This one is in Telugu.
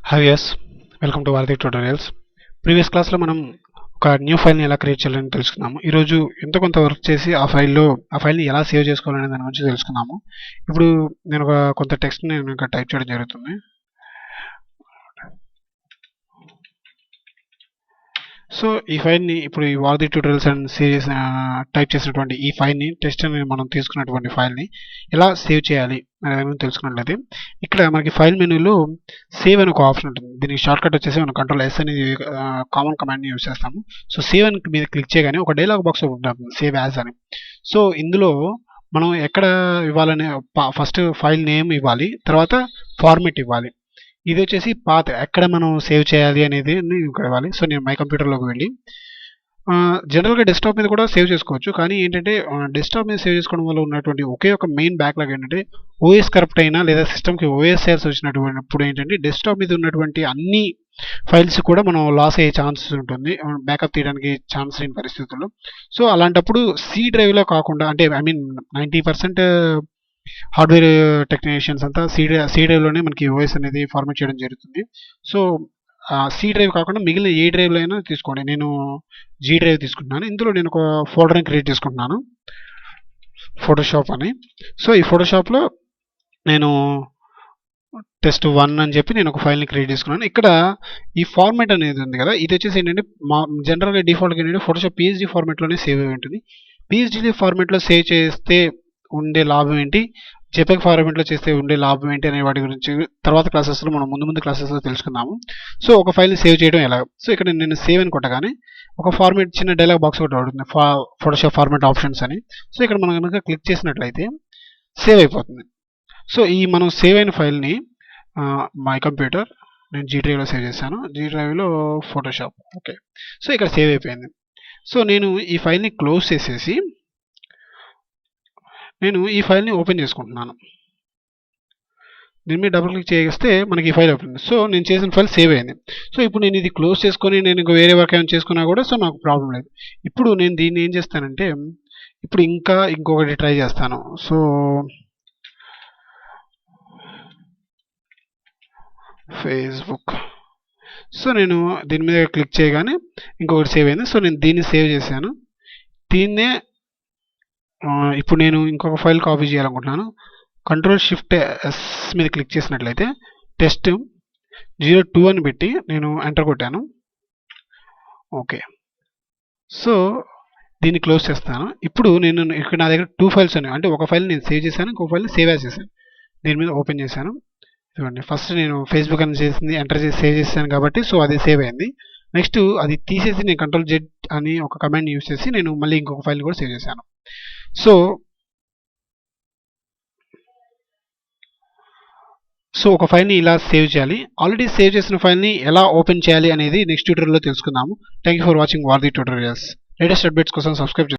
హాయ్ యస్ వెల్కమ్ టు వారధి ట్యూటోరియల్స్. ప్రీవియస్ క్లాస్లో మనం ఒక న్యూ ఫైల్ని ఎలా క్రియేట్ చేయాలని తెలుసుకున్నాము. ఈరోజు ఎంతో కొంత వర్క్ చేసి ఆ ఫైల్ని ఎలా సేవ్ చేసుకోవాలనే దాని గురించి తెలుసుకున్నాము. ఇప్పుడు నేను కొంత టెక్స్ట్ని నేను ఇంకా టైప్ చేయడం జరుగుతుంది. సో ఈ ఫైల్ని ఇప్పుడు ఈ వారధి ట్యూటోరియల్స్ అండ్ సిరీస్ టైప్ చేసినటువంటి ఈ ఫైల్ని టెస్ట్ అని మనం తీసుకున్నటువంటి ఫైల్ని ఎలా సేవ్ చేయాలి అనేది తెలుసుకున్నట్లయితే ఇక్కడ మనకి ఫైల్ మెనూలో సేవ్ అని ఒక ఆప్షన్ ఉంటుంది. దీనికి షార్ట్ కట్ వచ్చేసి మనం కంట్రోల్-S అని కామన్ కమాండ్ని యూజ్ చేస్తాము. సో సేవ్ అని మీద క్లిక్ చేయగానే ఒక డైలాగ్ బాక్స్ ఉంటుంది, సేవ్ యాజ్ అని. సో ఇందులో మనం ఎక్కడ ఇవ్వాలనే ఫస్ట్ ఫైల్ నేమ్ ఇవ్వాలి, తర్వాత ఫార్మెట్ ఇవ్వాలి. ఇది వచ్చేసి పాత్ ఎక్కడ మనం సేవ్ చేయాలి అనేది ఇక్కడ ఇవ్వాలి. సో నేను మై కంప్యూటర్లోకి వెళ్ళి జనరల్గా డెస్క్టాప్ మీద కూడా సేవ్ చేసుకోవచ్చు, కానీ ఏంటంటే డెస్క్టాప్ మీద సేవ్ చేసుకోవడం వల్ల ఉన్నటువంటి ఒకే ఒక మెయిన్ బ్యాక్లాగ్ ఏంటంటే ఓఎస్ కరప్ట్ అయినా లేదా సిస్టమ్కి ఓఎస్ ఎర్రర్స్ వచ్చినప్పుడు ఏంటంటే డెస్క్టాప్ మీద ఉన్నటువంటి అన్ని ఫైల్స్ కూడా మనం లాస్ అయ్యే ఛాన్సెస్ ఉంటుంది, బ్యాకప్ తీయడానికి ఛాన్స్ లేని పరిస్థితుల్లో. సో అలాంటప్పుడు సి డ్రైవ్లో కాకుండా, అంటే ఐ మీన్ 90% హార్డ్వేర్ టెక్నీషియన్స్ అంతా సి డ్రైవ్లోనే మనకి ఓఎస్ అనేది ఫార్మేట్ చేయడం జరుగుతుంది. సో సి డ్రైవ్ కాకుండా మిగిలిన ఏ డ్రైవ్లో అయినా తీసుకోండి. నేను జీ డ్రైవ్ తీసుకుంటున్నాను. ఇందులో నేను ఒక ఫోల్డర్ని క్రియేట్ చేసుకుంటున్నాను, ఫోటోషాప్ అని. సో ఈ ఫోటోషాప్లో నేను test1 అని చెప్పి నేను ఒక ఫైల్ని క్రియేట్ చేసుకున్నాను. ఇక్కడ ఈ ఫార్మాట్ అనేది ఉంది కదా, ఇది వచ్చేసి ఏంటంటే జనరల్గా డిఫాల్ట్గా ఏంటంటే ఫోటోషాప్ పిఎస్డి ఫార్మాట్లోనే సేవ్ అయి ఉంటుంది. పిఎస్డి ఫార్మాట్లో సేవ్ చేస్తే ఉండే లాభం ఏంటి, జెపెగ్ ఫార్మాట్లో చేస్తే ఉండే లాభం ఏంటి అనే వాటి గురించి తర్వాత క్లాసెస్లో మనం ముందు క్లాసెస్లో తెలుసుకుందాము. సో ఒక ఫైల్ని సేవ్ చేయడం ఎలా. సో ఇక్కడ నేను సేవ్ అని కొట్టగానే ఒక ఫార్మాట్ చిన్న డైలాగ్ బాక్స్ ఒకటి ఉంటుంది, ఫోటోషాప్ ఫార్మాట్ ఆప్షన్స్ అని. సో ఇక్కడ మనం కనుక క్లిక్ చేసినట్లయితే సేవ్ అయిపోతుంది. సో ఈ మనం సేవ్ అయిన ఫైల్ని మై కంప్యూటర్, నేను జీ డ్రైవ్లో సేవ్ చేశాను, జీ డ్రైవ్లో ఫోటోషాప్. ఓకే, సో ఇక్కడ సేవ్ అయిపోయింది. సో నేను ఈ ఫైల్ని క్లోజ్ చేసేసి నేను ఈ ఫైల్ని ఓపెన్ చేసుకుంటున్నాను. దీని మీద డబుల్ క్లిక్ చేస్తే మనకి ఈ ఫైల్ ఓపెన్. సో నేను చేసిన ఫైల్ సేవ్ అయింది. సో ఇప్పుడు నేను ఇది క్లోజ్ చేసుకొని నేను ఇంకా వేరే వర్క్ ఏమైనా చేసుకున్నా కూడా సో నాకు ప్రాబ్లం లేదు. ఇప్పుడు నేను దీన్ని ఏం చేస్తానంటే ఇప్పుడు ఇంకొకటి ట్రై చేస్తాను. So Facebook. సో నేను దీని మీద క్లిక్ చేయగానే ఇంకొకటి సేవ్ అయింది. సో నేను దీన్ని సేవ్ చేశాను. దీన్నే ఇప్పుడు నేను ఇంకొక ఫైల్ కాపీ చేయాలనుకుంటున్నాను. Ctrl+Shift+S మీద క్లిక్ చేసినట్లయితే test02 అని పెట్టి నేను ఎంటర్ కొట్టాను. ఓకే, సో దీన్ని క్లోజ్ చేస్తాను. ఇప్పుడు ఇక్కడ నా దగ్గర 2 ఫైల్స్ ఉన్నాయి, అంటే ఒక ఫైల్ నేను సేవ్ చేశాను, ఇంకొక ఫైల్ సేవ్ యాజ్ చేశాను. దీని మీద ఓపెన్ చేశాను. చూడండి, ఫస్ట్ నేను ఫేస్బుక్ అని చేసింది ఎంటర్ చేసి సేవ్ చేశాను కాబట్టి సో అది సేవ్ అయింది. నెక్స్ట్ అది తీసేసి నేను Ctrl+Z అని ఒక కమాండ్ యూజ్ చేసి నేను మళ్ళీ ఇంకొక ఫైల్ కూడా సేవ్ చేశాను. సో ఒక ఫైల్ని ఇలా సేవ్ చేయాలి. ఆల్రెడీ సేవ్ చేసిన ఫైల్ని ఎలా ఓపెన్ చేయాలి అనేది నెక్స్ట్ ట్యూటోరియల్లో తెలుసుకుందాము. థ్యాంక్ యూ ఫర్ వాచింగ్ వారధి ట్యూటోరియల్స్. లేటెస్ట్ అప్డేట్స్ కోసం సబ్స్క్రైబ్